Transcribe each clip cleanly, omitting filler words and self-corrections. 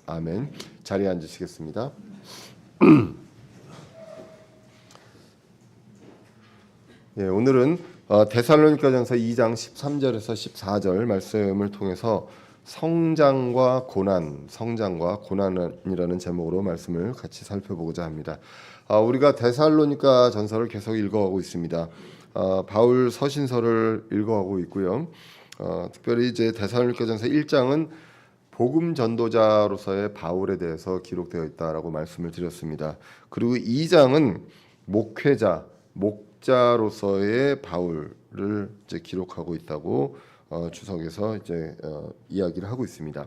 아멘. 자리에 앉으시겠습니다. 예, 오늘은 데살로니가전서 2장 13절에서 14절 말씀을 통해서 성장과 고난이라는 제목으로 말씀을 같이 살펴보고자 합니다. 우리가 데살로니가 전서를 계속 읽어가고 있습니다. 바울 서신서를 읽어가고 있고요. 특별히 이제 데살로니가전서 1장은 복음 전도자로서의 바울에 대해서 기록되어 있다라고 말씀을 드렸습니다. 그리고 2장은 목자로서의 바울을 이제 기록하고 있다고 주석에서 이제 이야기를 하고 있습니다.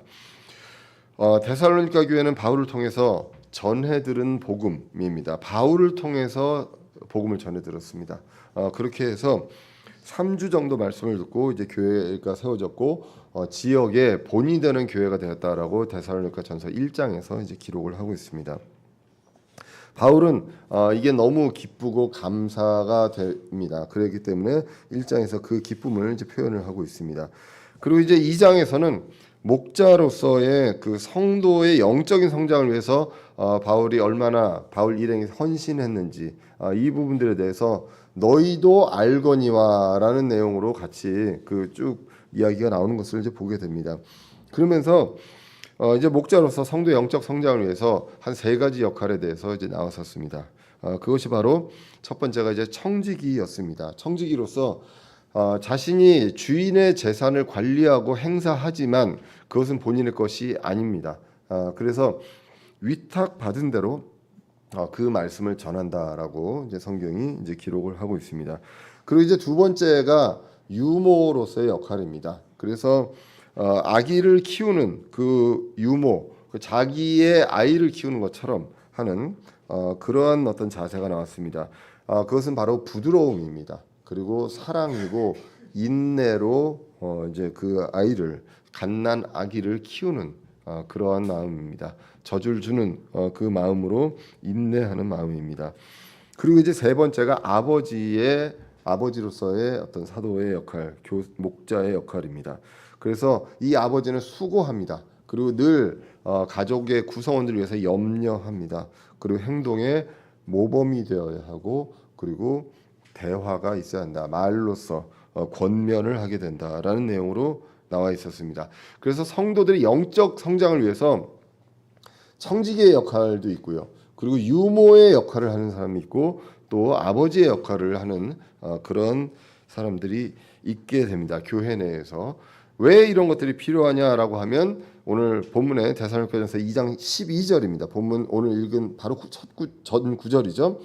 데살로니가 교회는 바울을 통해서 전해 들은 복음입니다. 바울을 통해서 복음을 전해 들었습니다. 그렇게 해서 3주 정도 말씀을 듣고 이제 교회가 세워졌고 지역에 본이 되는 교회가 되었다라고 데살로니가 전서 1장에서 이제 기록을 하고 있습니다. 바울은 이게 너무 기쁘고 감사가 됩니다. 그렇기 때문에 1장에서 그 기쁨을 이제 표현을 하고 있습니다. 그리고 이제 2장에서는 목자로서의 그 성도의 영적인 성장을 위해서 바울이 얼마나 바울 일행이 헌신했는지 이 부분들에 대해서 너희도 알거니와라는 내용으로 같이 그 쭉 이야기가 나오는 것을 이제 보게 됩니다. 그러면서 이제 목자로서 성도 영적 성장을 위해서 한 세 가지 역할에 대해서 이제 나왔었습니다. 그것이 바로 첫 번째가 이제 청지기였습니다. 청지기로서 자신이 주인의 재산을 관리하고 행사하지만 그것은 본인의 것이 아닙니다. 그래서 위탁받은 대로 그 말씀을 전한다라고 이제 성경이 이제 기록을 하고 있습니다. 그리고 이제 두 번째가 유모로서의 역할입니다. 그래서 아기를 키우는 그 유모, 자기의 아이를 키우는 것처럼 하는 그러한 어떤 자세가 나왔습니다. 그것은 바로 부드러움입니다. 그리고 사랑이고 인내로 이제 그 아이를 갓난 아기를 키우는 그러한 마음입니다. 젖을 주는 그 마음으로 인내하는 마음입니다. 그리고 이제 세 번째가 아버지로서의 어떤 사도의 역할, 목자의 역할입니다. 그래서 이 아버지는 수고합니다. 그리고 늘 가족의 구성원들을 위해서 염려합니다. 그리고 행동에 모범이 되어야 하고 그리고 대화가 있어야 한다. 말로써 권면을 하게 된다라는 내용으로 나와 있었습니다. 그래서 성도들의 영적 성장을 위해서 청지기의 역할도 있고요. 그리고 유모의 역할을 하는 사람이 있고 또 아버지의 역할을 하는 그런 사람들이 있게 됩니다. 교회 내에서. 왜 이런 것들이 필요하냐라고 하면 오늘 본문의 데살로니가전서 2장 12절입니다. 본문 오늘 읽은 바로 전 구절이죠.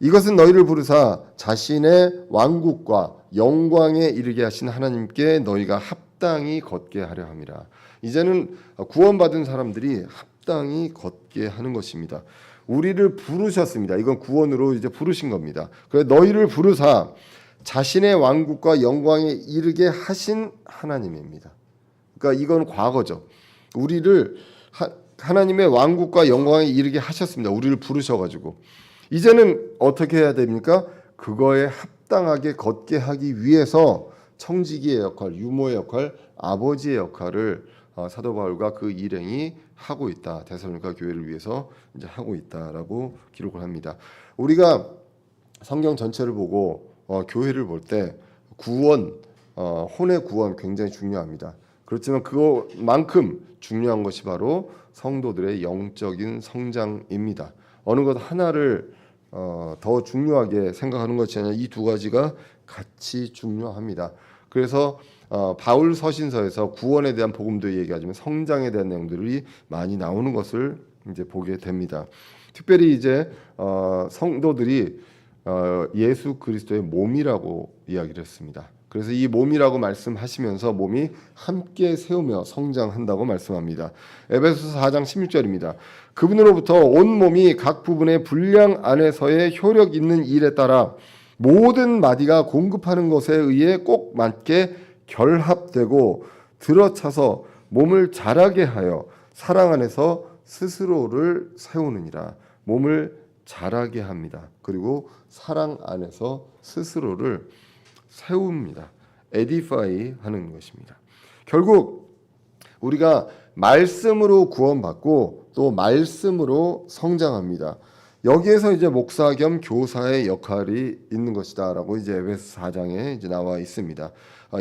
이것은 너희를 부르사 자신의 왕국과 영광에 이르게 하신 하나님께 너희가 합당히 걷게 하려 함이라. 이제는 구원받은 사람들이 합당히 걷게 하는 것입니다. 우리를 부르셨습니다. 이건 구원으로 이제 부르신 겁니다. 그래서 너희를 부르사 자신의 왕국과 영광에 이르게 하신 하나님입니다. 그러니까 이건 과거죠. 우리를 하나님의 왕국과 영광에 이르게 하셨습니다. 우리를 부르셔가지고 이제는 어떻게 해야 됩니까? 그거에 합당하게 걷게 하기 위해서 청지기의 역할, 유모의 역할, 아버지의 역할을 사도 바울과 그 일행이 하고 있다. 데살로니가 교회를 위해서 이제 하고 있다라고 기록을 합니다. 우리가 성경 전체를 보고 교회를 볼 때 구원, 혼의 구원 굉장히 중요합니다. 그렇지만 그것만큼 중요한 것이 바로 성도들의 영적인 성장입니다. 어느 것 하나를 더 중요하게 생각하는 것이 아니라 이 두 가지가 같이 중요합니다. 그래서 바울 서신서에서 구원에 대한 복음도 얘기하지만 성장에 대한 내용들이 많이 나오는 것을 이제 보게 됩니다. 특별히 이제 성도들이 예수 그리스도의 몸이라고 이야기를 했습니다. 그래서 이 몸이라고 말씀하시면서 몸이 함께 세우며 성장한다고 말씀합니다. 에베소서 4장 16절입니다. 그분으로부터 온 몸이 각 부분의 분량 안에서의 효력 있는 일에 따라 모든 마디가 공급하는 것에 의해 꼭 맞게 결합되고 들어차서 몸을 자라게 하여 사랑 안에서 스스로를 세우느니라. 몸을 자라게 합니다. 그리고 사랑 안에서 스스로를 세웁니다. 에디파이 하는 것입니다. 결국 우리가 말씀으로 구원받고 또 말씀으로 성장합니다. 여기에서 이제 목사 겸 교사의 역할이 있는 것이다라고 이제 에베소 4장에 이제 나와 있습니다.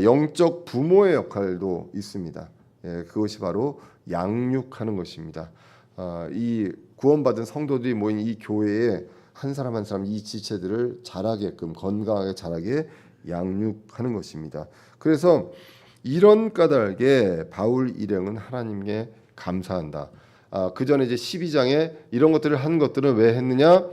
영적 부모의 역할도 있습니다. 예, 그것이 바로 양육하는 것입니다. 이 구원받은 성도들이 모인 이 교회에 한 사람 한 사람 이 지체들을 자라게끔 건강하게 자라게 양육하는 것입니다. 그래서 이런 까닭에 바울 일행은 하나님께 감사한다. 그 전에 이제 12장에 이런 것들을 한 것들은 왜 했느냐?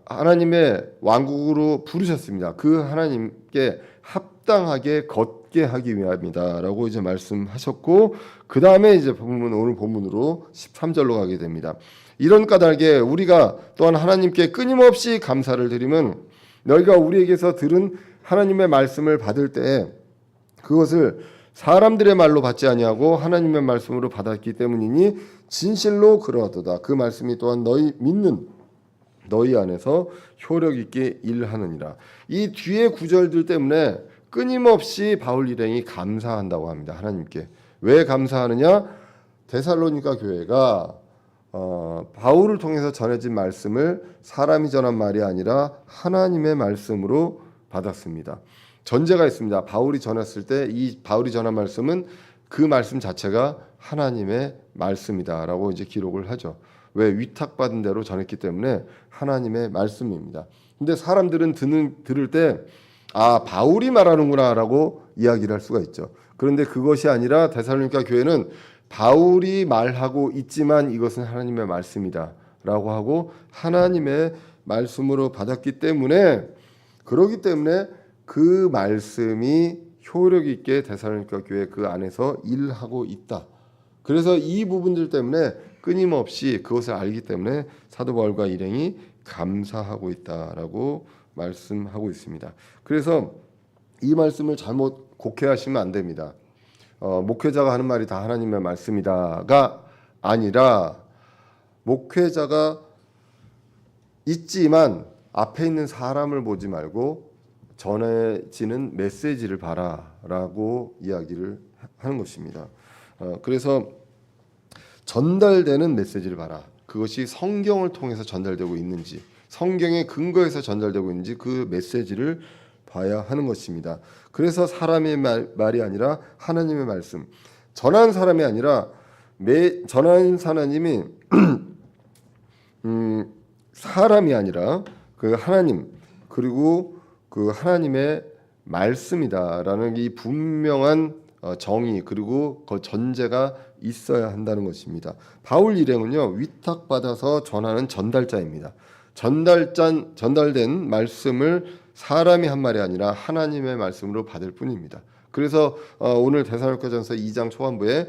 하나님의 왕국으로 부르셨습니다. 그 하나님께 합당하게 걷게 하기 위함이다라고 이제 말씀하셨고, 그 다음에 이제 오늘 본문으로 13절로 가게 됩니다. 이런 까닭에 우리가 또한 하나님께 끊임없이 감사를 드리면 너희가 우리에게서 들은 하나님의 말씀을 받을 때 그것을 사람들의 말로 받지 아니하고 하나님의 말씀으로 받았기 때문이니 진실로 그러하도다. 그 말씀이 또한 너희 믿는 너희 안에서 효력 있게 일하느니라. 이 뒤에 구절들 때문에 끊임없이 바울 일행이 감사한다고 합니다. 하나님께. 왜 감사하느냐? 데살로니가 교회가 바울을 통해서 전해진 말씀을 사람이 전한 말이 아니라 하나님의 말씀으로 받았습니다. 전제가 있습니다. 바울이 전했을 때 이 바울이 전한 말씀은 그 말씀 자체가 하나님의 말씀이다라고 이제 기록을 하죠. 왜? 위탁받은 대로 전했기 때문에 하나님의 말씀입니다. 근데 사람들은 들을 때 바울이 말하는구나라고 이야기를 할 수가 있죠. 그런데 그것이 아니라 데살로니가 교회는 바울이 말하고 있지만 이것은 하나님의 말씀이다라고 하고 하나님의 말씀으로 받았기 때문에 그러기 때문에 그 말씀이 효력 있게 데살로니가 교회 그 안에서 일하고 있다. 그래서 이 부분들 때문에 끊임없이 그것을 알기 때문에 사도 바울과 일행이 감사하고 있다라고 말씀하고 있습니다. 그래서 이 말씀을 잘못 곡해하시면 안 됩니다. 목회자가 하는 말이 다 하나님의 말씀이다가 아니라 목회자가 있지만 앞에 있는 사람을 보지 말고 전해지는 메시지를 봐라라고 이야기를 하는 것입니다. 그래서 전달되는 메시지를 봐라. 그것이 성경을 통해서 전달되고 있는지, 성경의 근거에서 전달되고 있는지 그 메시지를 봐야 하는 것입니다. 그래서 사람의 말이 아니라 하나님의 말씀, 전한 사람이 아니라 전한 하나님이 사람이 아니라 그 하나님 그리고 그 하나님의 말씀이다라는 이 분명한 정의 그리고 그 전제가 있어야 한다는 것입니다. 바울 일행은요 위탁받아서 전하는 전달자입니다. 전달된 말씀을 사람이 한 말이 아니라 하나님의 말씀으로 받을 뿐입니다. 그래서 오늘 데살로니가전서 2장 초반부에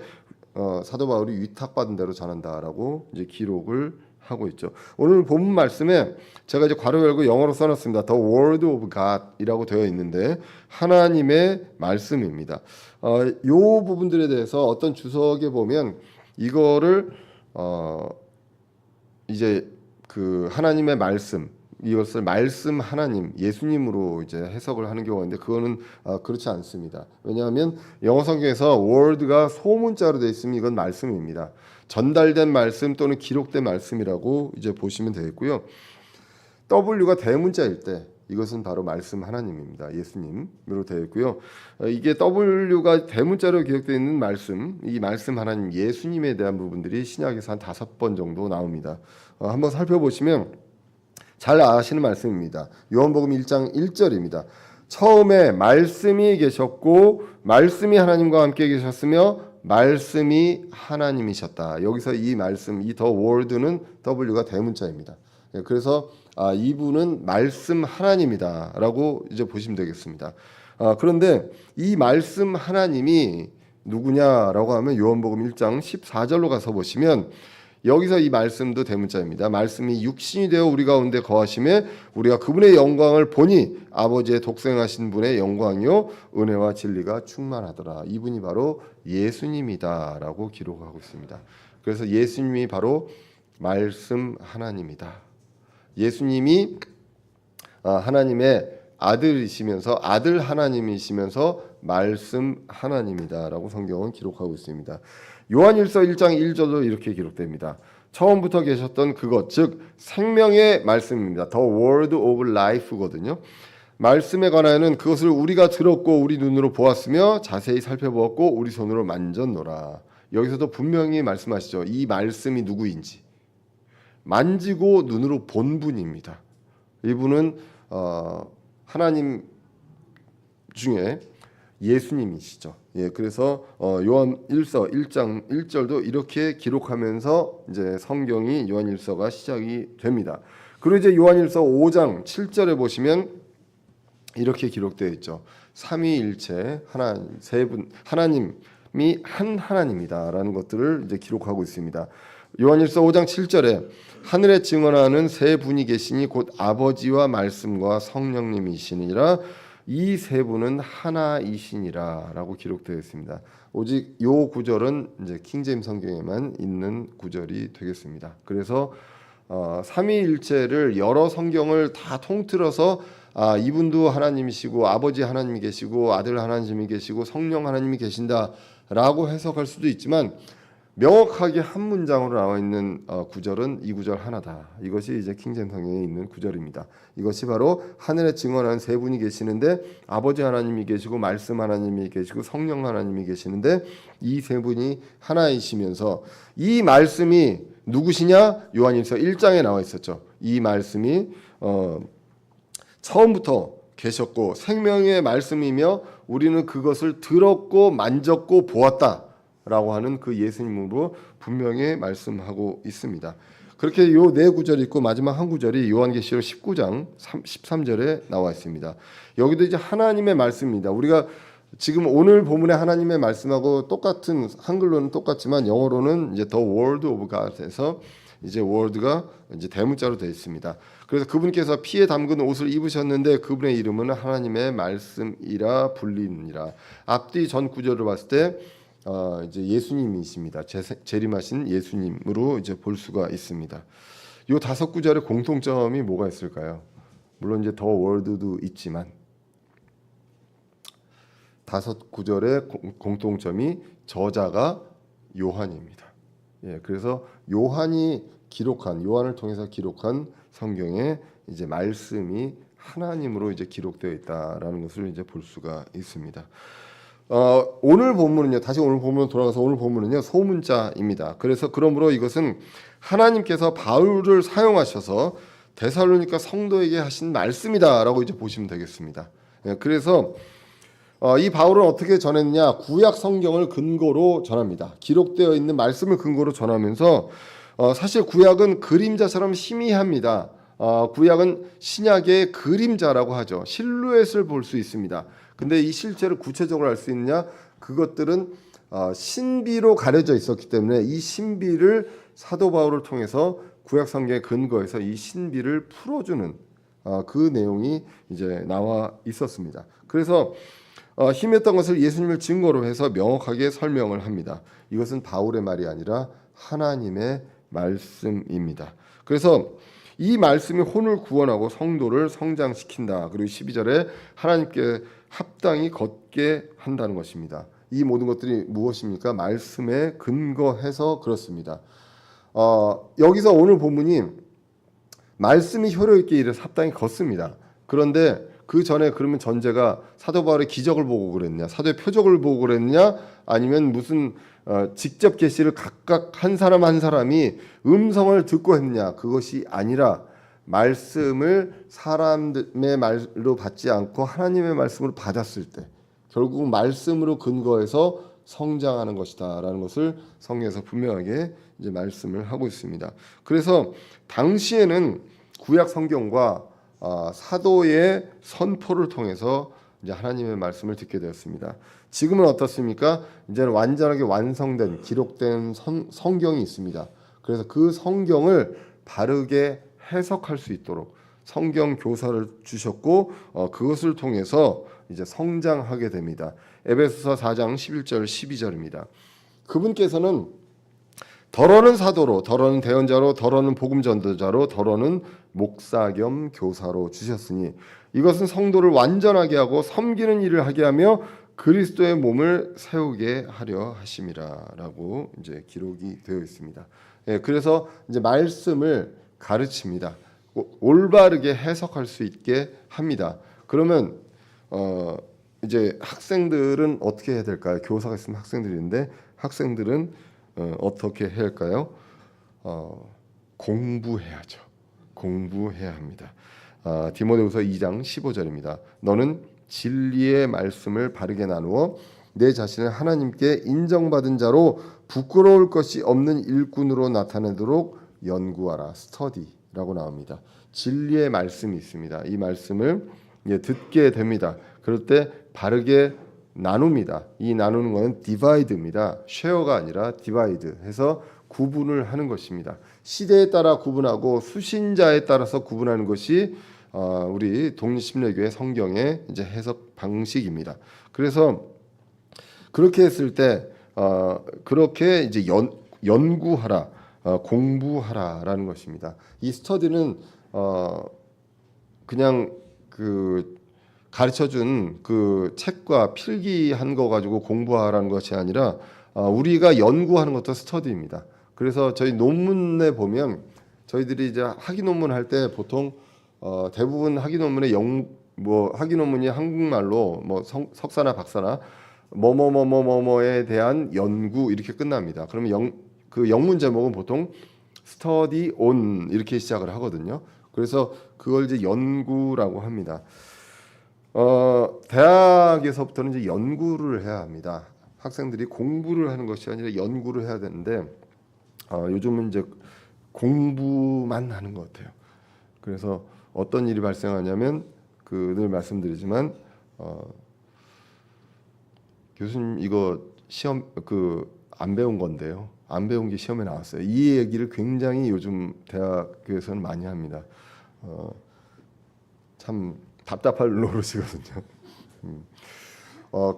사도 바울이 위탁받은 대로 전한다라고 이제 기록을 하고 있죠. 오늘 본문 말씀에 제가 이제 괄호 열고 영어로 써놨습니다. The Word of God이라고 되어 있는데 하나님의 말씀입니다. 이 부분들에 대해서 어떤 주석에 보면 이거를 이제 그 하나님의 말씀 이것을 말씀 하나님 예수님으로 이제 해석을 하는 경우가 있는데 그거는 그렇지 않습니다. 왜냐하면 영어 성경에서 word가 소문자로 되어 있으면 이건 말씀입니다. 전달된 말씀 또는 기록된 말씀이라고 이제 보시면 되겠고요. W가 대문자일 때 이것은 바로 말씀 하나님입니다. 예수님으로 되어 있고요. 이게 W가 대문자로 기록되어 있는 말씀, 이 말씀 하나님 예수님에 대한 부분들이 신약에서 한 5번 정도 나옵니다. 한번 살펴보시면 잘 아시는 말씀입니다. 요한복음 1장 1절입니다. 처음에 말씀이 계셨고 말씀이 하나님과 함께 계셨으며 말씀이 하나님이셨다. 여기서 이 말씀, 이 더 월드는 W가 대문자입니다. 그래서 이분은 말씀 하나님이다라고 이제 보시면 되겠습니다. 그런데 이 말씀 하나님이 누구냐라고 하면 요한복음 1장 14절로 가서 보시면 여기서 이 말씀도 대문자입니다. 말씀이 육신이 되어 우리 가운데 거하심에 우리가 그분의 영광을 보니 아버지의 독생하신 분의 영광이요 은혜와 진리가 충만하더라. 이분이 바로 예수님이다라고 기록하고 있습니다. 그래서 예수님이 바로 말씀 하나님이다. 예수님이 하나님의 아들이시면서 아들 하나님이시면서 말씀 하나님이다라고 성경은 기록하고 있습니다. 요한일서 1장 1절도 이렇게 기록됩니다. 처음부터 계셨던 그것, 즉 생명의 말씀입니다. The Word of Life거든요. 말씀에 관하여는 그것을 우리가 들었고 우리 눈으로 보았으며 자세히 살펴보았고 우리 손으로 만졌노라. 여기서도 분명히 말씀하시죠. 이 말씀이 누구인지. 만지고 눈으로 본 분입니다. 이분은 하나님 중에 예수님이시죠. 예, 그래서 요한일서 1장 1절도 이렇게 기록하면서 이제 성경이 요한일서가 시작이 됩니다. 그리고 이제 요한일서 5장 7절에 보시면 이렇게 기록되어 있죠. 삼위일체 하나님 세 분 하나님이 한 하나님이다라는 것들을 이제 기록하고 있습니다. 요한일서 5장 7절에 하늘에 증언하는 세 분이 계시니 곧 아버지와 말씀과 성령님이시니라 이 세 분은 하나이시니라라고 기록되어 있습니다. 오직 요 구절은 이제 킹제임 성경에만 있는 구절이 되겠습니다. 그래서 삼위일체를 여러 성경을 다 통틀어서 이분도 하나님이시고 아버지 하나님이 계시고 아들 하나님이 계시고 성령 하나님이 계신다라고 해석할 수도 있지만 명확하게 한 문장으로 나와 있는 구절은 이 구절 하나다. 이것이 이제 킹제임 성경에 있는 구절입니다. 이것이 바로 하늘에 증언한 세 분이 계시는데 아버지 하나님이 계시고 말씀 하나님이 계시고 성령 하나님이 계시는데 이 세 분이 하나이시면서 이 말씀이 누구시냐? 요한일서 1장에 나와 있었죠. 이 말씀이 처음부터 계셨고 생명의 말씀이며 우리는 그것을 들었고 만졌고 보았다라고 하는 그 예수님으로 분명히 말씀하고 있습니다. 그렇게 요 네 구절이 있고 마지막 한 구절이 요한계시록 19장 13절에 나와 있습니다. 여기도 이제 하나님의 말씀입니다. 우리가 지금 오늘 본문의 하나님의 말씀하고 똑같은 한글로는 똑같지만 영어로는 이제 The Word of God에서 이제 word가 이제 대문자로 되어 있습니다. 그래서 그분께서 피에 담근 옷을 입으셨는데 그분의 이름은 하나님의 말씀이라 불리니라. 앞뒤 전 구절을 봤을 때 이제 예수님이십니다. 재림하신 예수님으로 이제 볼 수가 있습니다. 이 다섯 구절의 공통점이 뭐가 있을까요? 물론 이제 더 월드도 있지만 다섯 구절의 공통점이 저자가 요한입니다. 예, 그래서 요한을 통해서 기록한 성경에 이제 말씀이 하나님으로 이제 기록되어 있다라는 것을 이제 볼 수가 있습니다. 오늘 본문은요. 다시 오늘 본문 돌아가서 오늘 본문은요. 소문자입니다. 그래서 그러므로 이것은 하나님께서 바울을 사용하셔서 데살로니가 성도에게 하신 말씀이다라고 이제 보시면 되겠습니다. 예, 그래서 이 바울은 어떻게 전했냐? 구약 성경을 근거로 전합니다. 기록되어 있는 말씀을 근거로 전하면서 사실 구약은 그림자처럼 희미합니다. 구약은 신약의 그림자라고 하죠. 실루엣을 볼 수 있습니다. 근데 이 실체를 구체적으로 알 수 있느냐? 그것들은 신비로 가려져 있었기 때문에 이 신비를 사도 바울을 통해서 구약 성경의 근거에서 이 신비를 풀어주는 그 내용이 이제 나와 있었습니다. 그래서 힘했던 것을 예수님을 증거로 해서 명확하게 설명을 합니다. 이것은 바울의 말이 아니라 하나님의 말씀입니다. 그래서 이 말씀이 혼을 구원하고 성도를 성장시킨다. 그리고 12절에 하나님께 합당히 걷게 한다는 것입니다. 이 모든 것들이 무엇입니까? 말씀에 근거해서 그렇습니다. 여기서 오늘 본문이 말씀이 효력 있게 일해서 합당히 걷습니다. 그런데 그 전에 그러면 전제가 사도 바울의 기적을 보고 그랬냐, 사도의 표적을 보고 그랬냐, 아니면 무슨 직접 계시를 각각 한 사람 한 사람이 음성을 듣고 했냐, 그것이 아니라 말씀을 사람의 말로 받지 않고 하나님의 말씀으로 받았을 때 결국 말씀으로 근거해서 성장하는 것이다라는 것을 성경에서 분명하게 이제 말씀을 하고 있습니다. 그래서 당시에는 구약 성경과 사도의 선포를 통해서 이제 하나님의 말씀을 듣게 되었습니다. 지금은 어떻습니까? 이제는 완전하게 완성된 기록된 성경이 있습니다. 그래서 그 성경을 바르게 해석할 수 있도록 성경 교사를 주셨고 그것을 통해서 이제 성장하게 됩니다. 에베소서 4장 11절 12절입니다. 그분께서는 더러는 사도로, 더러는 대언자로, 더러는 복음 전도자로, 더러는 목사 겸 교사로 주셨으니 이것은 성도를 완전하게 하고 섬기는 일을 하게 하며 그리스도의 몸을 세우게 하려 하심이라라고 이제 기록이 되어 있습니다. 예, 그래서 이제 말씀을 가르칩니다. 올바르게 해석할 수 있게 합니다. 그러면 이제 학생들은 어떻게 해야 될까요? 교사가 있으면 학생들인데 학생들은 어떻게 해야 할까요? 공부해야죠. 공부해야 합니다. 디모데후서 2장 15절입니다. 너는 진리의 말씀을 바르게 나누어 내 자신을 하나님께 인정받은 자로 부끄러울 것이 없는 일꾼으로 나타내도록 연구하라. 스터디라고 나옵니다. 진리의 말씀이 있습니다. 이 말씀을 듣게 됩니다. 그럴 때 바르게 나눕니다. 이 나누는 것은 디바이드입니다. 쉐어가 아니라 디바이드 해서 구분을 하는 것입니다. 시대에 따라 구분하고 수신자에 따라서 구분하는 것이 우리 독립심리교회 성경의 이제 해석 방식입니다. 그래서 그렇게 했을 때 그렇게 이제 연구하라, 공부하라라는 것입니다. 이 스터디는 그냥 그 가르쳐준 그 책과 필기한 거 가지고 공부하라는 것이 아니라 우리가 연구하는 것도 스터디입니다. 그래서 저희 논문에 보면 저희들이 이제 학위 논문 할 때 보통 대부분 학위 논문에 학위 논문이 한국말로 뭐 석사나 박사나 뭐뭐뭐뭐뭐에 대한 연구 이렇게 끝납니다. 그러면 그 영문 제목은 보통 study on 이렇게 시작을 하거든요. 그래서 그걸 이제 연구라고 합니다. 대학에서부터는 이제 연구를 해야 합니다. 학생들이 공부를 하는 것이 아니라 연구를 해야 되는데 요즘은 이제 공부만 하는 것 같아요. 그래서 어떤 일이 발생하냐면 늘 말씀드리지만 교수님 이거 시험 안 배운 건데요. 안 배운 게 시험에 나왔어요. 이 얘기를 굉장히 요즘 대학교에서는 많이 합니다. 참 답답할 노릇이거든요.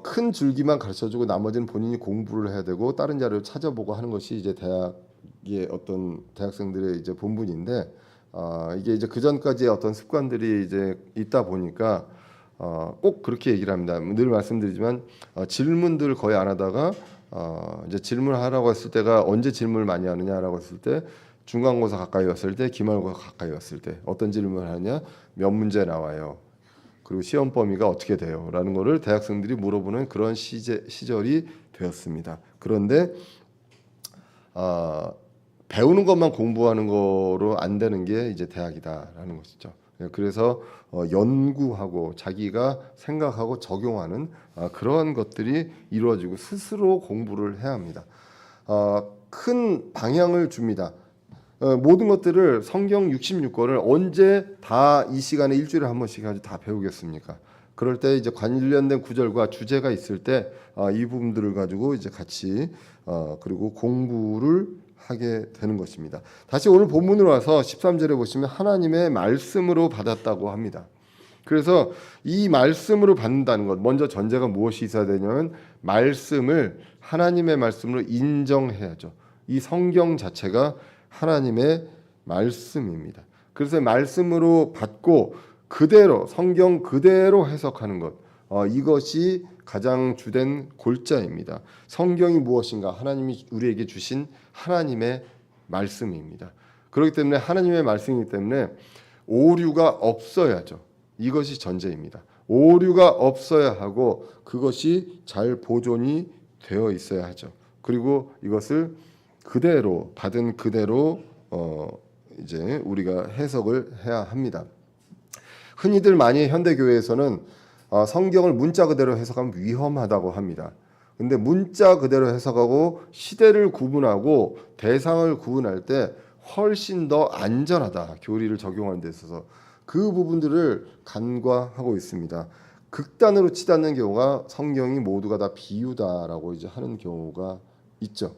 큰 줄기만 가르쳐주고 나머지는 본인이 공부를 해야 되고 다른 자료를 찾아보고 하는 것이 이제 대학의 어떤 대학생들의 이제 본분인데 이게 이제 그 전까지의 어떤 습관들이 이제 있다 보니까 꼭 그렇게 얘기를 합니다. 늘 말씀드리지만 질문들 거의 안 하다가 이제 질문하라고 했을 때가 언제 질문을 많이 하느냐라고 했을 때 중간고사 가까이 왔을 때 기말고사 가까이 왔을 때 어떤 질문을 하냐 몇 문제 나와요. 그리고 시험 범위가 어떻게 돼요? 라는 거를 대학생들이 물어보는 그런 시절이 되었습니다. 그런데 배우는 것만 공부하는 거로 안 되는 게 이제 대학이다라는 것이죠. 그래서 연구하고 자기가 생각하고 적용하는 그러한 것들이 이루어지고 스스로 공부를 해야 합니다. 큰 방향을 줍니다. 모든 것들을 성경 66권을 언제 다 이 시간에 일주일에 한 번씩 가지고 다 배우겠습니까? 그럴 때 이제 관련된 구절과 주제가 있을 때 이 부분들을 가지고 이제 같이 그리고 공부를 하게 되는 것입니다. 다시 오늘 본문으로 와서 13절에 보시면 하나님의 말씀으로 받았다고 합니다. 그래서 이 말씀으로 받는다는 것 먼저 전제가 무엇이 있어야 되냐면 하나님의 말씀으로 인정해야죠. 이 성경 자체가 하나님의 말씀입니다. 그래서 말씀으로 받고 그대로 성경 그대로 해석하는 것 이것이 가장 주된 골자입니다. 성경이 무엇인가? 하나님이 우리에게 주신 하나님의 말씀입니다. 그렇기 때문에 하나님의 말씀이기 때문에 오류가 없어야죠. 이것이 전제입니다. 오류가 없어야 하고 그것이 잘 보존이 되어 있어야 하죠. 그리고 이것을 그대로 받은 그대로 이제 우리가 해석을 해야 합니다. 흔히들 많이 현대 교회에서는 성경을 문자 그대로 해석하면 위험하다고 합니다. 근데 문자 그대로 해석하고 시대를 구분하고 대상을 구분할 때 훨씬 더 안전하다. 교리를 적용하는 데 있어서 그 부분들을 간과하고 있습니다. 극단으로 치닫는 경우가 성경이 모두가 다 비유다라고 이제 하는 경우가 있죠.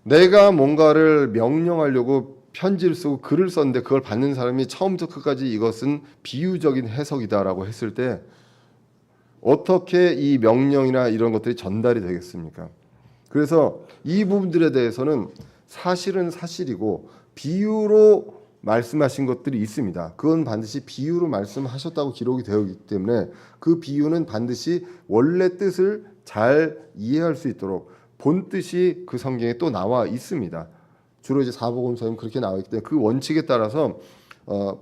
내가 뭔가를 명령하려고 편지를 쓰고 글을 썼는데 그걸 받는 사람이 처음부터 끝까지 이것은 비유적인 해석이다라고 했을 때 어떻게 이 명령이나 이런 것들이 전달이 되겠습니까? 그래서 이 부분들에 대해서는 사실은 사실이고 비유로 말씀하신 것들이 있습니다. 그건 반드시 비유로 말씀하셨다고 기록이 되어 있기 때문에 그 비유는 반드시 원래 뜻을 잘 이해할 수 있도록 본 뜻이 그 성경에 또 나와 있습니다. 주로 이제 사복음서에는 그렇게 나와 있기 때문에 그 원칙에 따라서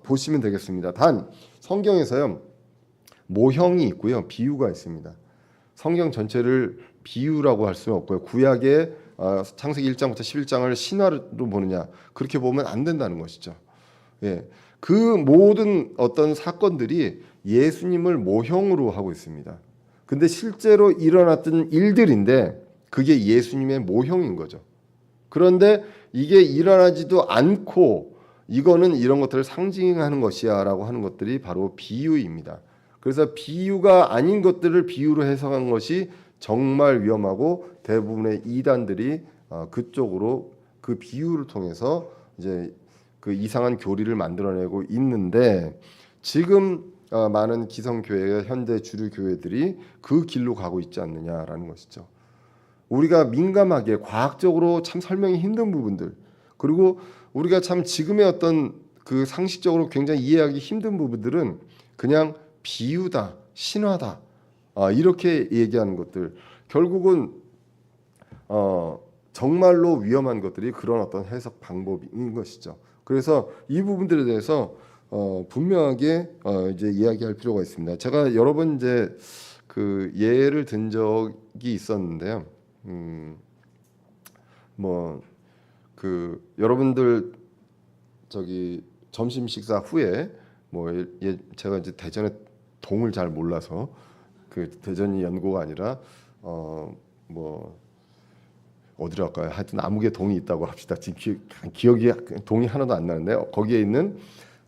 보시면 되겠습니다. 단 성경에서요 모형이 있고요 비유가 있습니다. 성경 전체를 비유라고 할 수는 없고요. 구약의 창세기 1장부터 11장을 신화로 보느냐 그렇게 보면 안 된다는 것이죠. 예, 그 모든 어떤 사건들이 예수님을 모형으로 하고 있습니다. 근데 실제로 일어났던 일들인데 그게 예수님의 모형인 거죠. 그런데 이게 일어나지도 않고 이거는 이런 것들을 상징하는 것이야라고 하는 것들이 바로 비유입니다. 그래서 비유가 아닌 것들을 비유로 해석한 것이 정말 위험하고 대부분의 이단들이 그쪽으로 그 비유를 통해서 이제 그 이상한 교리를 만들어내고 있는데 지금 많은 기성교회 현대 주류 교회들이 그 길로 가고 있지 않느냐라는 것이죠. 우리가 민감하게 과학적으로 참 설명이 힘든 부분들 그리고 우리가 참 지금의 어떤 그 상식적으로 굉장히 이해하기 힘든 부분들은 그냥 비유다, 신화다 이렇게 얘기하는 것들 결국은 정말로 위험한 것들이 그런 어떤 해석 방법인 것이죠. 그래서 이 부분들에 대해서 분명하게 이제 이야기할 필요가 있습니다. 제가 여러 번 이제 그 예를 든 적이 있었는데요. 뭐 그 여러분들 저기 점심 식사 후에 뭐 제가 이제 대전에 동을 잘 몰라서 그 대전이 연고가 아니라 뭐 어디로 갈까요? 하여튼 아무개 동이 있다고 합시다. 지금 기억이 동이 하나도 안 나는데 거기에 있는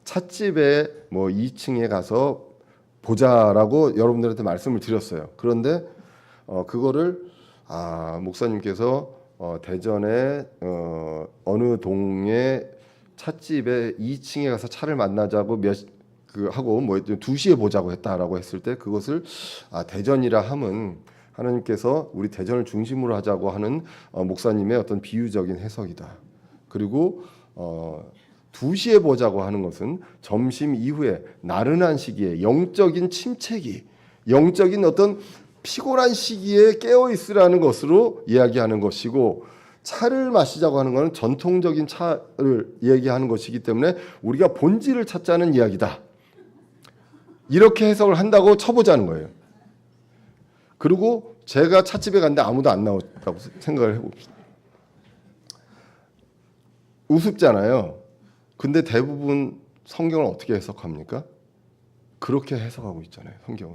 찻집에 뭐 2층에 가서 보자라고 여러분들한테 말씀을 드렸어요. 그런데 그거를 목사님께서 대전에 어느 동에 찻집에 2층에 가서 차를 만나자고 하고 뭐 2시에 보자고 했다라고 했을 때 그것을 대전이라 함은 하나님께서 우리 대전을 중심으로 하자고 하는 목사님의 어떤 비유적인 해석이다. 그리고 2시에 보자고 하는 것은 점심 이후에 나른한 시기에 영적인 침체기, 영적인 어떤 피곤한 시기에 깨어 있으라는 것으로 이야기하는 것이고 차를 마시자고 하는 것은 전통적인 차를 얘기하는 것이기 때문에 우리가 본질을 찾자는 이야기다. 이렇게 해석을 한다고 쳐보자는 거예요. 그리고 제가 찻집에 갔는데 아무도 안 나왔다고 생각을 해봅시다. 우습잖아요. 근데 대부분 성경을 어떻게 해석합니까? 그렇게 해석하고 있잖아요. 성경을.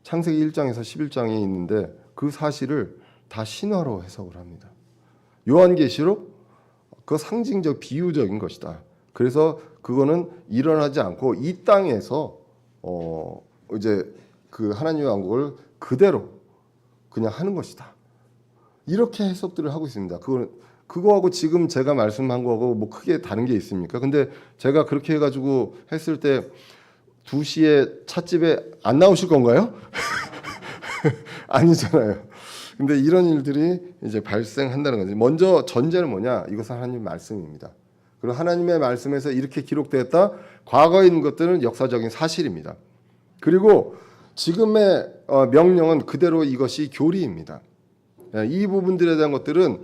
창세기 1장에서 11장에 있는데 그 사실을 다 신화로 해석을 합니다. 요한계시록 그 상징적 비유적인 것이다. 그래서 그거는 일어나지 않고 이 땅에서 이제 그 하나님의 왕국을 그대로 그냥 하는 것이다. 이렇게 해석들을 하고 있습니다. 그거하고 지금 제가 말씀한 거하고 뭐 크게 다른 게 있습니까? 근데 제가 그렇게 해가지고 했을 때 2시에 찻집에 안 나오실 건가요? 아니잖아요. 근데 이런 일들이 이제 발생한다는 거지. 먼저 전제는 뭐냐? 이것은 하나님의 말씀입니다. 그리고 하나님의 말씀에서 이렇게 기록되었다. 과거에 있는 것들은 역사적인 사실입니다. 그리고 지금의 명령은 그대로 이것이 교리입니다. 이 부분들에 대한 것들은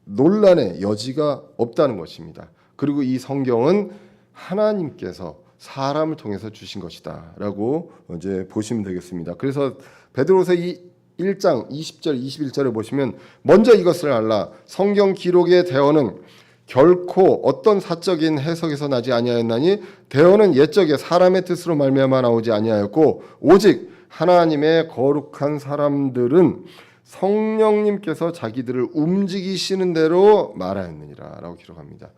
논란의 여지가 없다는 것입니다. 그리고 이 성경은 하나님께서 사람을 통해서 주신 것이다라고 이제 보시면 되겠습니다. 그래서 베드로서 1장 20절 21절에 보시면 먼저 이것을 알라 성경 기록의 대언은 결코 어떤 사적인 해석에서 나지 아니하였나니 대언은 옛적에 사람의 뜻으로 말미암아 나오지 아니하였고 오직 하나님의 거룩한 사람들은 성령님께서 자기들을 움직이시는 대로 말하였느니라라고 기록합니다.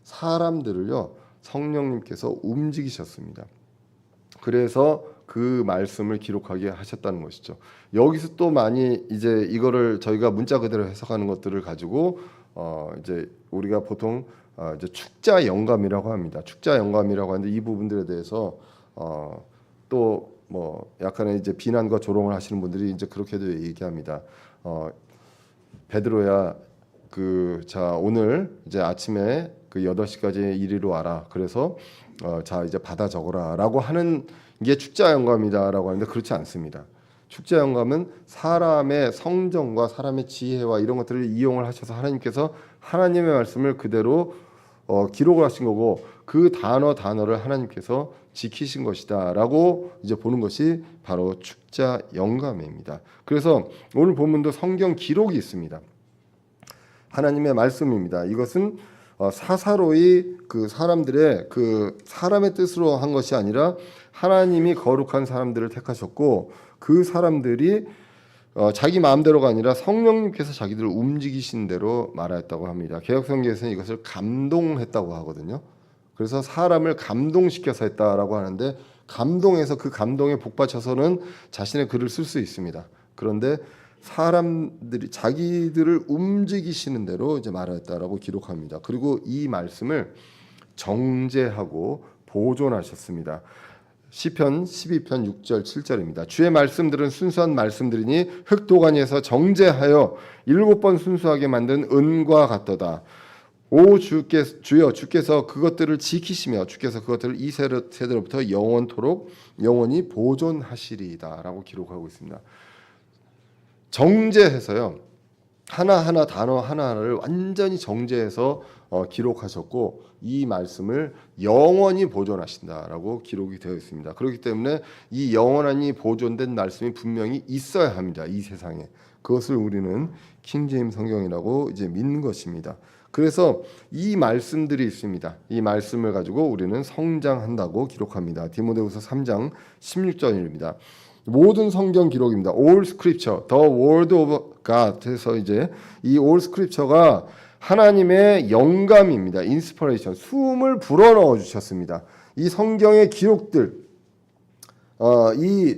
사람들을요 성령님께서 움직이셨습니다. 그래서 그 말씀을 기록하게 하셨다는 것이죠. 여기서 또 많이 이제 이거를 저희가 문자 그대로 해석하는 것들을 가지고 이제 우리가 보통 이제 축자 영감이라고 합니다. 축자 영감이라고 하는데 이 부분들에 대해서 또 뭐 약간의 이제 비난과 조롱을 하시는 분들이 이제 그렇게도 얘기합니다. 베드로야 자 오늘 이제 아침에 그 8시까지 이리로 와라. 그래서 자 이제 받아 적어라라고 하는 게 축자 영감이다라고 하는데 그렇지 않습니다. 축자 영감은 사람의 성정과 사람의 지혜와 이런 것들을 이용을 하셔서 하나님께서 하나님의 말씀을 그대로 기록을 하신 거고 그 단어를 하나님께서 지키신 것이다라고 이제 보는 것이 바로 축자 영감입니다. 그래서 오늘 본문도 성경 기록이 있습니다. 하나님의 말씀입니다. 이것은 사사로이 그 사람들의 그 사람의 뜻으로 한 것이 아니라 하나님이 거룩한 사람들을 택하셨고 그 사람들이 자기 마음대로가 아니라 성령님께서 자기들을 움직이신 대로 말하였다고 합니다. 개역성경에서는 이것을 감동했다고 하거든요. 그래서 사람을 감동시켜서 했다라고 하는데 감동해서 그 감동에 복받쳐서는 자신의 글을 쓸 수 있습니다. 그런데 사람들이 자기들을 움직이시는 대로 이제 말하였다라고 기록합니다. 그리고 이 말씀을 정제하고 보존하셨습니다. 시편 12편 6절 7절입니다. 주의 말씀들은 순수한 말씀들이니 흙도가니에서 정제하여 7번 순수하게 만든 은과 같도다. 오 주여 주께서 그것들을 지키시며 주께서 그것들을 이 세대로부터 영원토록 영원히 보존하시리이다라고 기록하고 있습니다. 정제해서요. 하나하나 단어 하나하나를 완전히 정제해서 기록하셨고 이 말씀을 영원히 보존하신다라고 기록이 되어 있습니다. 그렇기 때문에 이 영원히 보존된 말씀이 분명히 있어야 합니다. 이 세상에. 그것을 우리는 킹제임스 성경이라고 이제 믿는 것입니다. 그래서 이 말씀들이 있습니다. 이 말씀을 가지고 우리는 성장한다고 기록합니다. 디모데후서 3장 16절입니다. 모든 성경 기록입니다. All Scripture, the Word of God. 해서 이제 이 All Scripture가 하나님의 영감입니다. Inspiration, 숨을 불어넣어 주셨습니다. 이 성경의 기록들, 이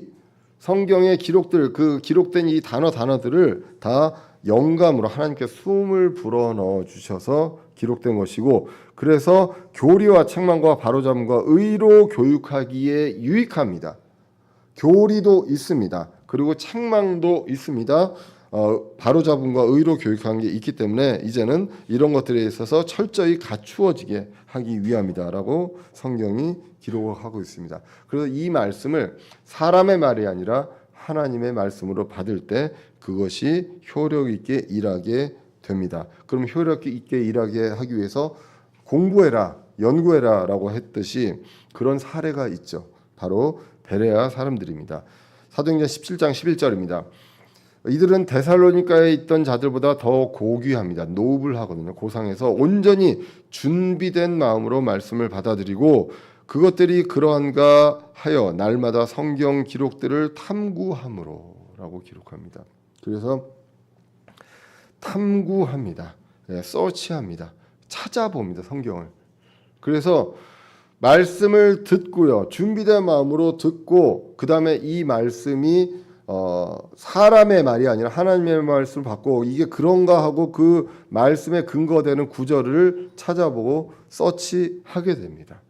성경의 기록들, 그 기록된 이 단어들을 다 영감으로 하나님께 숨을 불어넣어 주셔서 기록된 것이고, 그래서 교리와 책망과 바로잡음과 의로 교육하기에 유익합니다. 교리도 있습니다. 그리고 책망도 있습니다. 바로잡음과 의로 교육하는 게 있기 때문에 이제는 이런 것들에 있어서 철저히 갖추어지게 하기 위함이다라고 성경이 기록을 하고 있습니다. 그래서 이 말씀을 사람의 말이 아니라 하나님의 말씀으로 받을 때 그것이 효력 있게 일하게 됩니다. 그럼 효력 있게 일하게 하기 위해서 공부해라, 연구해라라고 했듯이 그런 사례가 있죠. 바로 베레아 사람들입니다. 사도행전 17장 11절입니다. 이들은 데살로니가에 있던 자들보다 더 고귀합니다. 노블하거든요. 고상해서 온전히 준비된 마음으로 말씀을 받아들이고 그것들이 그러한가 하여 날마다 성경 기록들을 탐구함으로라고 기록합니다. 그래서 탐구합니다. 서치합니다. 찾아봅니다. 성경을. 그래서 말씀을 듣고요. 준비된 마음으로 듣고 그 다음에 이 말씀이 사람의 말이 아니라 하나님의 말씀을 받고 이게 그런가 하고 그 말씀에 근거되는 구절을 찾아보고 서치하게 됩니다.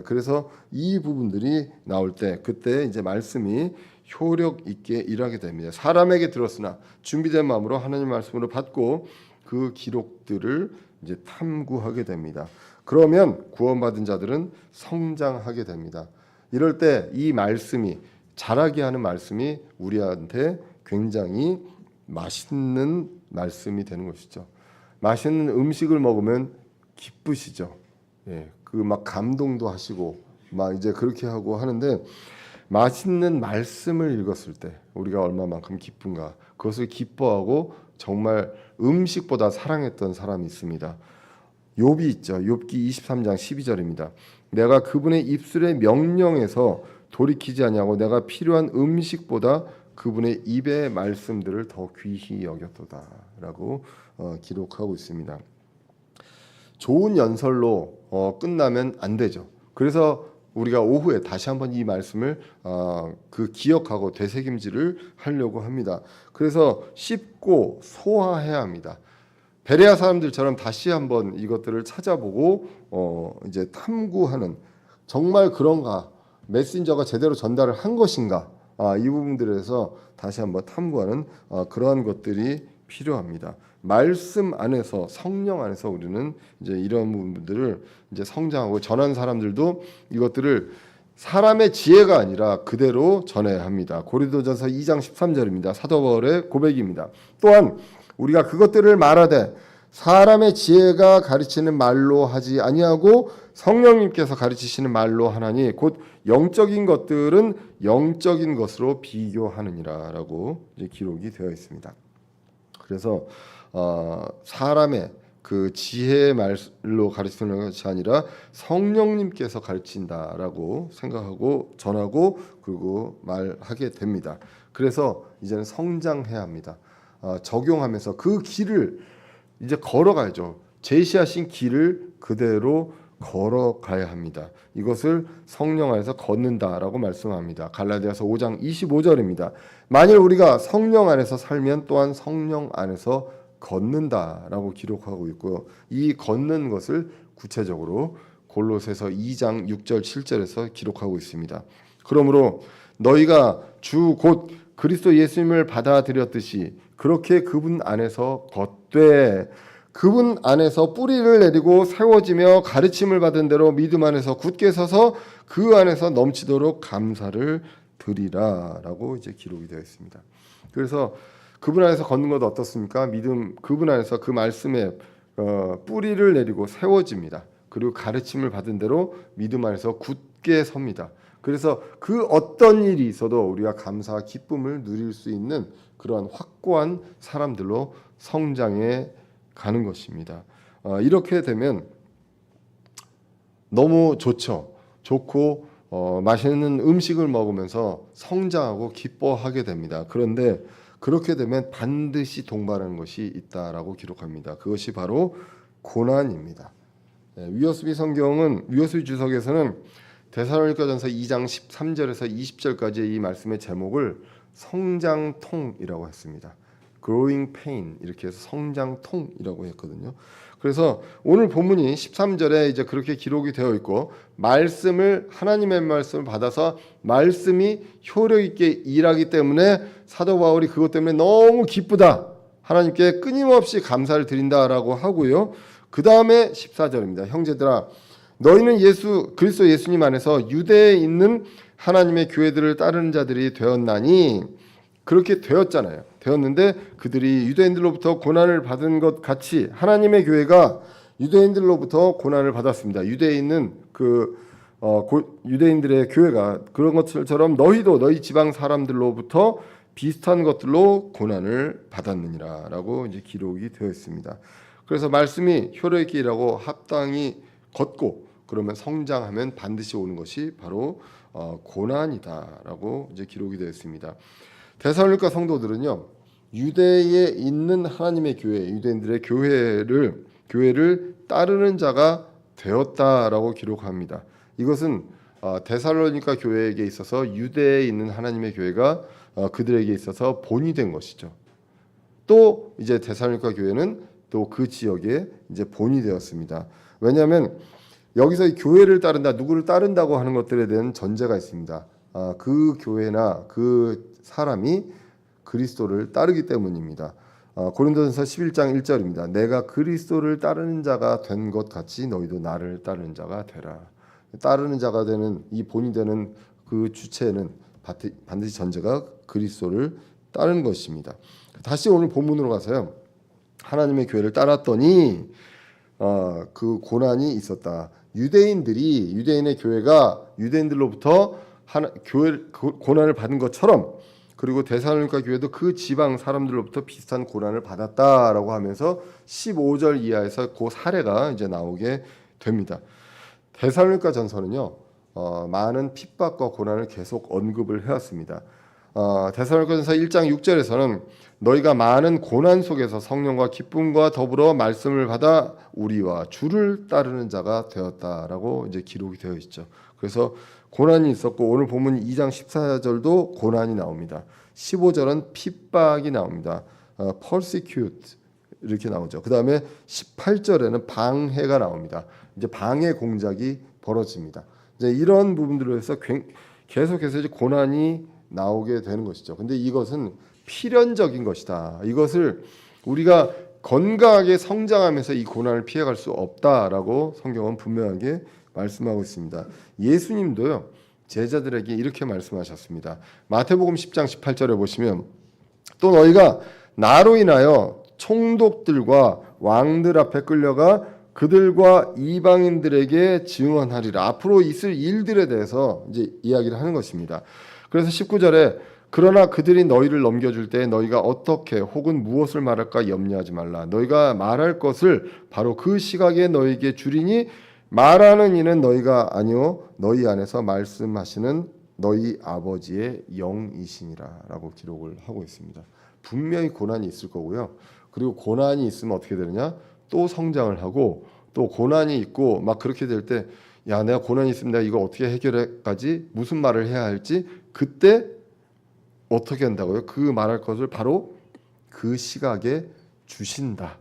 그래서 이 부분들이 나올 때 그때 이제 말씀이 효력 있게 일하게 됩니다. 사람에게 들었으나 준비된 마음으로 하나님 말씀으로 받고 그 기록들을 이제 탐구하게 됩니다. 그러면 구원받은 자들은 성장하게 됩니다. 이럴 때 이 말씀이 자라게 하는 말씀이 우리한테 굉장히 맛있는 말씀이 되는 것이죠. 맛있는 음식을 먹으면 기쁘시죠. 그 막 감동도 하시고 막 이제 그렇게 하고 하는데 맛있는 말씀을 읽었을 때 우리가 얼마만큼 기쁜가 그것을 기뻐하고 정말 음식보다 사랑했던 사람이 있습니다. 욥이 있죠. 욥기 23장 12절입니다. 내가 그분의 입술의 명령에서 돌이키지 아니하고 내가 필요한 음식보다 그분의 입의 말씀들을 더 귀히 여겼도다라고 기록하고 있습니다. 좋은 연설로 끝나면 안 되죠. 그래서 우리가 오후에 다시 한번 이 말씀을 그 기억하고 되새김질을 하려고 합니다. 그래서 씹고 소화해야 합니다. 베레아 사람들처럼 다시 한번 이것들을 찾아보고 이제 탐구하는 정말 그런가 메신저가 제대로 전달을 한 것인가 이 부분들에서 다시 한번 탐구하는 그러한 것들이 필요합니다. 말씀 안에서 성령 안에서 우리는 이제 이런 부분들을 이제 성장하고 전하는 사람들도 이것들을 사람의 지혜가 아니라 그대로 전해야 합니다. 고린도전서 2장 13절입니다. 사도 바울의 고백입니다. 또한 우리가 그것들을 말하되 사람의 지혜가 가르치는 말로 하지 아니하고 성령님께서 가르치시는 말로 하나니 곧 영적인 것들은 영적인 것으로 비교하느니라라고 이제 기록이 되어 있습니다. 그래서 사람의 그 지혜의 말로 가르치는 것이 아니라 성령님께서 가르친다라고 생각하고 전하고 그리고 말하게 됩니다. 그래서 이제는 성장해야 합니다. 적용하면서 그 길을 이제 걸어가야죠. 제시하신 길을 그대로 걸어가야 합니다. 이것을 성령 안에서 걷는다라고 말씀합니다. 갈라디아서 5장 25절입니다. 만일 우리가 성령 안에서 살면 또한 성령 안에서 걷는다라고 기록하고 있고요. 이 걷는 것을 구체적으로 골로새서 2장 6절 7절에서 기록하고 있습니다. 그러므로 너희가 주 곧 그리스도 예수님을 받아들였듯이 그렇게 그분 안에서 걷되 그분 안에서 뿌리를 내리고 세워지며 가르침을 받은 대로 믿음 안에서 굳게 서서 그 안에서 넘치도록 감사를 드리라라고 이제 기록이 되어 있습니다. 그래서 그분 안에서 걷는 것 어떻습니까? 믿음 그분 안에서 그 말씀에 뿌리를 내리고 세워집니다. 그리고 가르침을 받은 대로 믿음 안에서 굳게 섭니다. 그래서 그 어떤 일이 있어도 우리가 감사와 기쁨을 누릴 수 있는 그러한 확고한 사람들로 성장해 가는 것입니다. 이렇게 되면 너무 좋고 맛있는 음식을 먹으면서 성장하고 기뻐하게 됩니다. 그런데 그렇게 되면 반드시 동반하는 것이 있다라고 기록합니다. 그것이 바로 고난입니다. 위어스비 성경은 위어스비 주석에서는 데살로니가전서 2장 13절에서 20절까지의 이 말씀의 제목을 성장통이라고 했습니다. growing pain 이렇게 해서 성장통이라고 했거든요. 그래서 오늘 본문이 13절에 이제 그렇게 기록이 되어 있고 말씀을 하나님의 말씀을 받아서 말씀이 효력 있게 일하기 때문에 사도 바울이 그것 때문에 너무 기쁘다. 하나님께 끊임없이 감사를 드린다라고 하고요. 그 다음에 14절입니다. 형제들아 너희는 그리스도 예수님 안에서 유대에 있는 하나님의 교회들을 따르는 자들이 되었나니 그렇게 되었잖아요. 되었는데 그들이 유대인들로부터 고난을 받은 것 같이 하나님의 교회가 유대인들로부터 고난을 받았습니다. 유대에 있는 유대인들의 교회가 그런 것처럼 너희도 너희 지방 사람들로부터 비슷한 것들로 고난을 받았느니라라고 이제 기록이 되어 있습니다. 그래서 말씀이 효력 있게 일하고 합당히 걷고 그러면 성장하면 반드시 오는 것이 바로 고난이다라고 이제 기록이 되어 있습니다. 데살로니가 성도들은요 유대에 있는 하나님의 교회, 유대인들의 교회를 따르는 자가 되었다라고 기록합니다. 이것은 데살로니가 교회에게 있어서 유대에 있는 하나님의 교회가 그들에게 있어서 본이 된 것이죠. 또 이제 데살로니가 교회는 또 그 지역에 이제 본이 되었습니다. 왜냐하면 여기서 이 교회를 따른다, 누구를 따른다고 하는 것들에 대한 전제가 있습니다. 그 교회나 그 사람이 그리스도를 따르기 때문입니다. 고린도전서 11장 1절입니다. 내가 그리스도를 따르는 자가 된 것 같이 너희도 나를 따르는 자가 되라. 따르는 자가 되는 이 본이 되는 그 주체는 반드시 전제가 그리스도를 따르는 것입니다. 다시 오늘 본문으로 가서요. 하나님의 교회를 따랐더니 그 고난이 있었다. 유대인의 교회가 유대인들로부터 고난을 받은 것처럼 그리고 데살로니가 교회도 그 지방 사람들로부터 비슷한 고난을 받았다라고 하면서 15절 이하에서 그 사례가 이제 나오게 됩니다. 데살로니가 전서는요 많은 핍박과 고난을 계속 언급을 해왔습니다. 데살로니가 전서 1장 6절에서는 너희가 많은 고난 속에서 성령과 기쁨과 더불어 말씀을 받아 우리와 주를 따르는 자가 되었다라고 이제 기록이 되어 있죠. 그래서 고난이 있었고 오늘 본문 2장 14절도 고난이 나옵니다. 15절은 핍박이 나옵니다. persecute 이렇게 나오죠. 그 다음에 18절에는 방해가 나옵니다. 이제 방해 공작이 벌어집니다. 이제 이런 부분들로 해서 계속해서 이제 고난이 나오게 되는 것이죠. 근데 이것은 필연적인 것이다. 이것을 우리가 건강하게 성장하면서 이 고난을 피해갈 수 없다라고 성경은 분명하게 말씀하고 있습니다. 예수님도요 제자들에게 이렇게 말씀하셨습니다. 마태복음 10장 18절에 보시면 또 너희가 나로 인하여 총독들과 왕들 앞에 끌려가 그들과 이방인들에게 증언하리라. 앞으로 있을 일들에 대해서 이제 이야기를 하는 것입니다. 그래서 19절에 그러나 그들이 너희를 넘겨줄 때 너희가 어떻게 혹은 무엇을 말할까 염려하지 말라. 너희가 말할 것을 바로 그 시각에 너희에게 주리니 말하는 이는 너희가 아니요 너희 안에서 말씀하시는 너희 아버지의 영이시니라라고 기록을 하고 있습니다. 분명히 고난이 있을 거고요. 그리고 고난이 있으면 어떻게 되느냐? 또 성장을 하고 또 고난이 있고 막 그렇게 될 때 야 내가 고난이 있으면 내가 이거 어떻게 해결해가지? 무슨 말을 해야 할지 그때 어떻게 한다고요? 그 말할 것을 바로 그 시각에 주신다.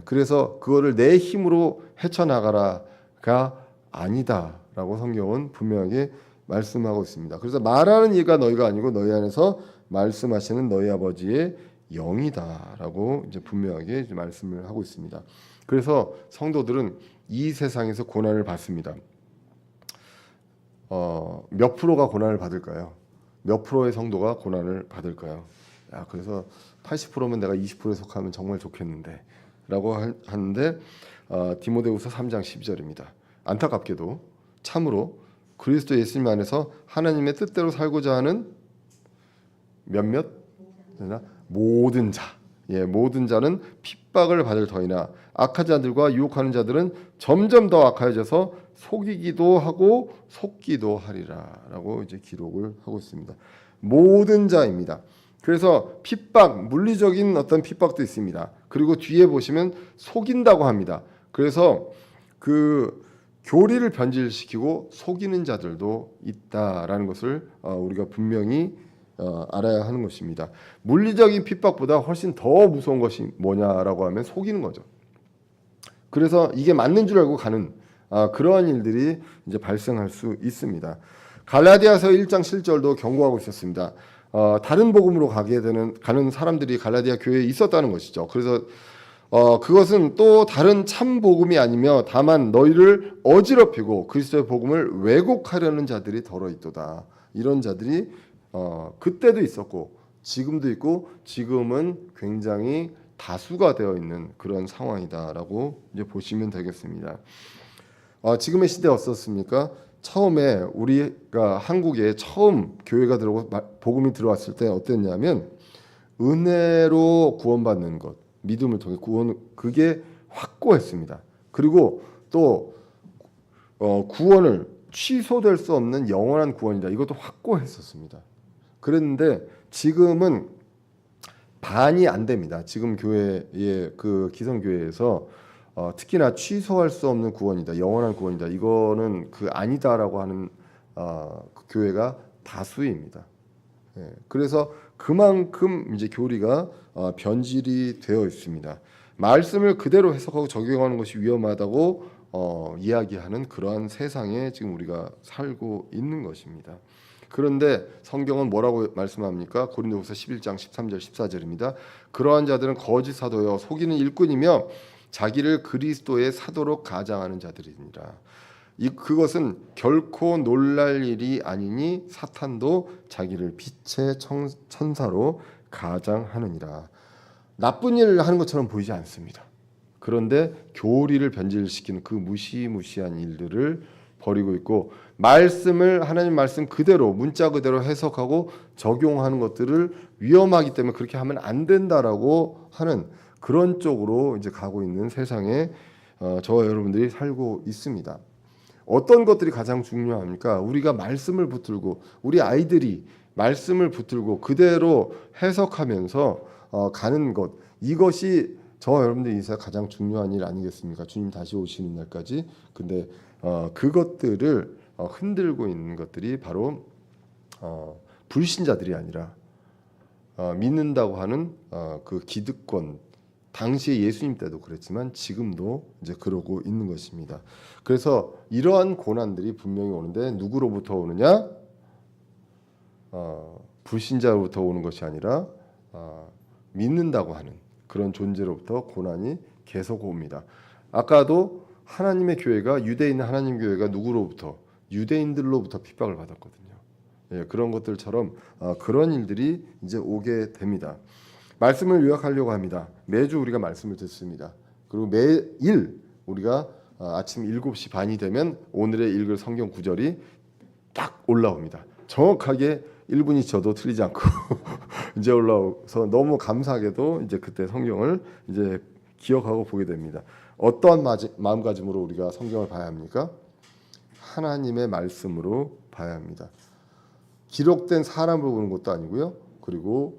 그래서 그거를 내 힘으로 헤쳐나가라가 아니다라고 성경은 분명하게 말씀하고 있습니다. 그래서 말하는 이가 너희가 아니고 너희 안에서 말씀하시는 너희 아버지의 영이다라고 이제 분명하게 이제 말씀을 하고 있습니다. 그래서 성도들은 이 세상에서 고난을 받습니다. 몇 프로가 고난을 받을까요? 몇 프로의 성도가 고난을 받을까요? 야, 그래서 80%면 내가 20%에 속하면 정말 좋겠는데 라고 하는데 디모데후서 3장 12절입니다. 안타깝게도 참으로 그리스도 예수님 안에서 하나님의 뜻대로 살고자 하는 몇몇 모든 자, 모든 자는 핍박을 받을 터이나 악한 자들과 유혹하는 자들은 점점 더 악하여져서 속이기도 하고 속기도 하리라라고 이제 기록을 하고 있습니다. 모든 자입니다. 그래서 핍박, 물리적인 어떤 핍박도 있습니다. 그리고 뒤에 보시면 속인다고 합니다. 그래서 그 교리를 변질시키고 속이는 자들도 있다라는 것을 우리가 분명히 알아야 하는 것입니다. 물리적인 핍박보다 훨씬 더 무서운 것이 뭐냐라고 하면 속이는 거죠. 그래서 이게 맞는 줄 알고 가는 그러한 일들이 이제 발생할 수 있습니다. 갈라디아서 1장 7절도 경고하고 있었습니다. 다른 복음으로 가는 사람들이 갈라디아 교회에 있었다는 것이죠. 그래서 그것은 또 다른 참 복음이 아니며 다만 너희를 어지럽히고 그리스도의 복음을 왜곡하려는 자들이 더러 있도다. 이런 자들이 그때도 있었고 지금도 있고 지금은 굉장히 다수가 되어 있는 그런 상황이다라고 이제 보시면 되겠습니다. 지금의 시대 어떻습니까? 처음에 우리가 한국에 처음 교회가 들어오고 복음이 들어왔을 때 어땠냐면 은혜로 구원받는 것, 믿음을 통해 구원 그게 확고했습니다. 그리고 또 구원을 취소될 수 없는 영원한 구원이다. 이것도 확고했었습니다. 그랬는데 지금은 반이 안 됩니다. 지금 교회의 그 기성교회에서 특히나 취소할 수 없는 구원이다, 영원한 구원이다. 이거는 그 아니다라고 하는 그 교회가 다수입니다. 그래서 그만큼 이제 교리가 변질이 되어 있습니다. 말씀을 그대로 해석하고 적용하는 것이 위험하다고 이야기하는 그러한 세상에 지금 우리가 살고 있는 것입니다. 그런데 성경은 뭐라고 말씀합니까? 고린도후서 11장 13절 14절입니다. 그러한 자들은 거짓 사도여 속이는 일꾼이며 자기를 그리스도의 사도로 가장하는 자들이니라. 그것은 결코 놀랄 일이 아니니 사탄도 자기를 빛의 천사로 가장하느니라. 나쁜 일을 하는 것처럼 보이지 않습니다. 그런데 교리를 변질시키는 그 무시무시한 일들을 벌이고 있고 말씀을 하나님 말씀 그대로 문자 그대로 해석하고 적용하는 것들을 위험하기 때문에 그렇게 하면 안 된다라고 하는 그런 쪽으로 이제 가고 있는 세상에 저와 여러분들이 살고 있습니다. 어떤 것들이 가장 중요합니까? 우리가 말씀을 붙들고 우리 아이들이 말씀을 붙들고 그대로 해석하면서 가는 것, 이것이 저와 여러분들이 인생 가장 중요한 일 아니겠습니까? 주님 다시 오시는 날까지. 근데 그것들을 흔들고 있는 것들이 바로 불신자들이 아니라 믿는다고 하는 그 기득권, 당시에 예수님 때도 그랬지만 지금도 이제 그러고 있는 것입니다. 그래서 이러한 고난들이 분명히 오는데 누구로부터 오느냐? 불신자로부터 오는 것이 아니라 믿는다고 하는 그런 존재로부터 고난이 계속 옵니다. 아까도 하나님의 교회가 유대인 하나님 교회가 누구로부터 유대인들로부터 핍박을 받았거든요. 예, 그런 것들처럼 그런 일들이 이제 오게 됩니다. 말씀을 요약하려고 합니다. 매주 우리가 말씀을 듣습니다. 그리고 매일 우리가 아침 7시 반이 되면 오늘의 읽을 성경 구절이 딱 올라옵니다. 정확하게 1분이 저도 틀리지 않고 이제 올라와서 너무 감사하게도 이제 그때 성경을 이제 기억하고 보게 됩니다. 어떠한 마음가짐으로 우리가 성경을 봐야 합니까? 하나님의 말씀으로 봐야 합니다. 기록된 사람을 보는 것도 아니고요. 그리고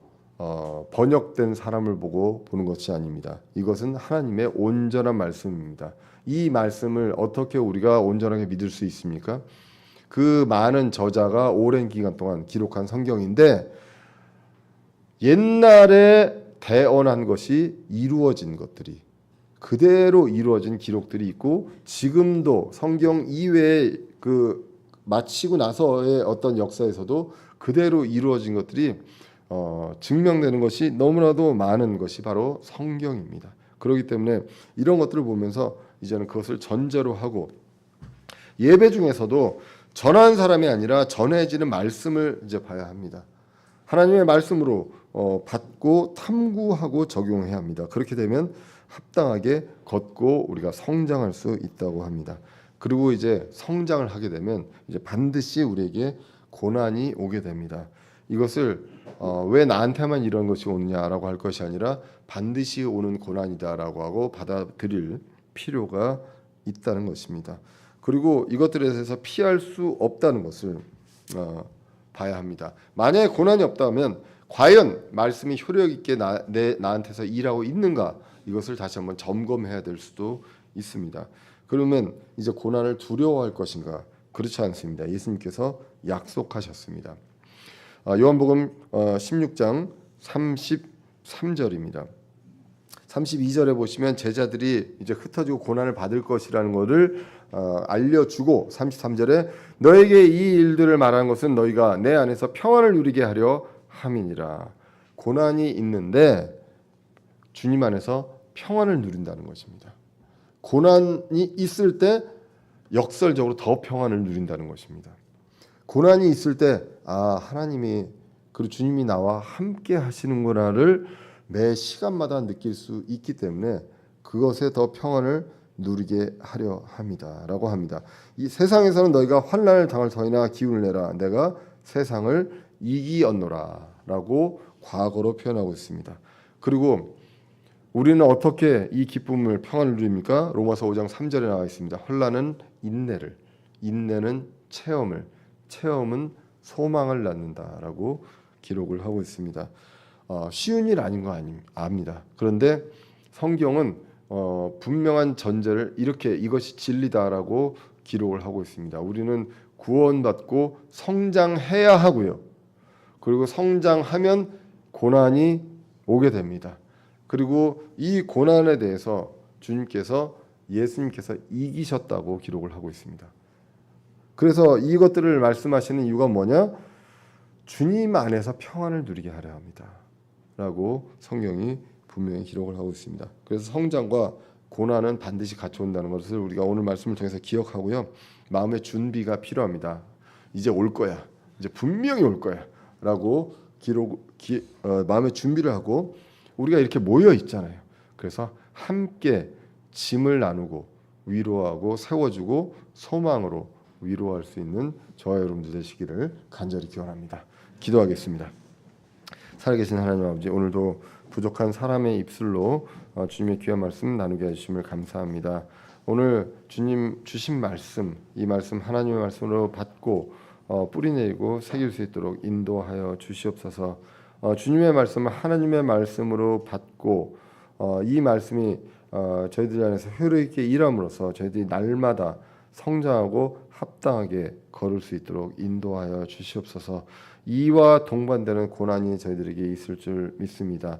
번역된 사람을 보고 보는 것이 아닙니다. 이것은 하나님의 온전한 말씀입니다. 이 말씀을 어떻게 우리가 온전하게 믿을 수 있습니까? 그 많은 저자가 오랜 기간 동안 기록한 성경인데 옛날에 대언한 것이 이루어진 것들이 그대로 이루어진 기록들이 있고 지금도 성경 이외에 그 마치고 나서의 어떤 역사에서도 그대로 이루어진 것들이 증명되는 것이 너무나도 많은 것이 바로 성경입니다. 그렇기 때문에 이런 것들을 보면서 이제는 그것을 전제로 하고 예배 중에서도 전하는 사람이 아니라 전해지는 말씀을 이제 봐야 합니다. 하나님의 말씀으로 받고 탐구하고 적용해야 합니다. 그렇게 되면 합당하게 걷고 우리가 성장할 수 있다고 합니다. 그리고 이제 성장을 하게 되면 이제 반드시 우리에게 고난이 오게 됩니다. 이것을 왜 나한테만 이런 것이 오느냐라고 할 것이 아니라 반드시 오는 고난이다라고 하고 받아들일 필요가 있다는 것입니다. 그리고 이것들에 대해서 피할 수 없다는 것을 봐야 합니다. 만약에 고난이 없다면 과연 말씀이 효력 있게 나한테서 일하고 있는가 이것을 다시 한번 점검해야 될 수도 있습니다. 그러면 이제 고난을 두려워할 것인가? 그렇지 않습니다. 예수님께서 약속하셨습니다. 요한복음 16장 33절입니다. 32절에 보시면 제자들이 이제 흩어지고 고난을 받을 것이라는 것을 알려주고 33절에 너에게 이 일들을 말하는 것은 너희가 내 안에서 평안을 누리게 하려 함이니라. 고난이 있는데 주님 안에서 평안을 누린다는 것입니다. 고난이 있을 때 역설적으로 더 평안을 누린다는 것입니다. 고난이 있을 때 하나님이 그리고 주님이 나와 함께 하시는구나를 매 시간마다 느낄 수 있기 때문에 그것에 더 평안을 누리게 하려 함이다라고 합니다. 이 세상에서는 너희가 환난을 당할 터이나 기운을 내라 내가 세상을 이기었노라라고 과거로 표현하고 있습니다. 그리고 우리는 어떻게 이 기쁨을 평안을 누립니까? 로마서 5장 3절에 나와 있습니다. 환난은 인내를, 인내는 체험을, 체험은 소망을 낳는다라고 기록을 하고 있습니다. 쉬운 일 아닌 거 압니다. 그런데 성경은 분명한 전제를 이렇게 이것이 진리다라고 기록을 하고 있습니다. 우리는 구원받고 성장해야 하고요. 그리고 성장하면 고난이 오게 됩니다. 그리고 이 고난에 대해서 예수님께서 이기셨다고 기록을 하고 있습니다. 그래서 이것들을 말씀하시는 이유가 뭐냐? 주님 안에서 평안을 누리게 하려 합니다. 라고 성경이 분명히 기록을 하고 있습니다. 그래서 성장과 고난은 반드시 같이 온다는 것을 우리가 오늘 말씀을 통해서 기억하고요. 마음의 준비가 필요합니다. 이제 올 거야. 이제 분명히 올 거야. 라고 마음의 준비를 하고 우리가 이렇게 모여 있잖아요. 그래서 함께 짐을 나누고 위로하고 세워주고 소망으로 위로할 수 있는 저와 여러분들 되시기를 간절히 기원합니다. 기도하겠습니다. 살아계신 하나님 아버지, 오늘도 부족한 사람의 입술로 주님의 귀한 말씀 나누게 해주심을 감사합니다. 오늘 주님 주신 말씀, 이 말씀 하나님의 말씀으로 받고 뿌리내리고 새길 수 있도록 인도하여 주시옵소서. 주님의 말씀을 하나님의 말씀으로 받고 이 말씀이 저희들 안에서 효력 있게 일함으로써 저희들이 날마다 성장하고 합당하게 걸을 수 있도록 인도하여 주시옵소서. 이와 동반되는 고난이 저희들에게 있을 줄 믿습니다.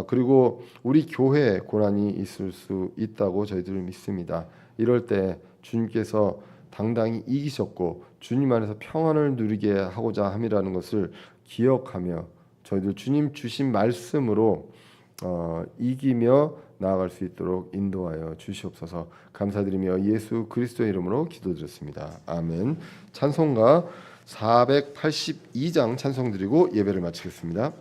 그리고 우리 교회에 고난이 있을 수 있다고 저희들 믿습니다. 이럴 때 주님께서 당당히 이기셨고 주님 안에서 평안을 누리게 하고자 함이라는 것을 기억하며 저희들 주님 주신 말씀으로 이기며 나아갈 수 있도록 인도하여 주시옵소서. 감사드리며 예수 그리스도의 이름으로 기도드렸습니다. 아멘. 찬송가 482장 찬송 드리고 예배를 마치겠습니다.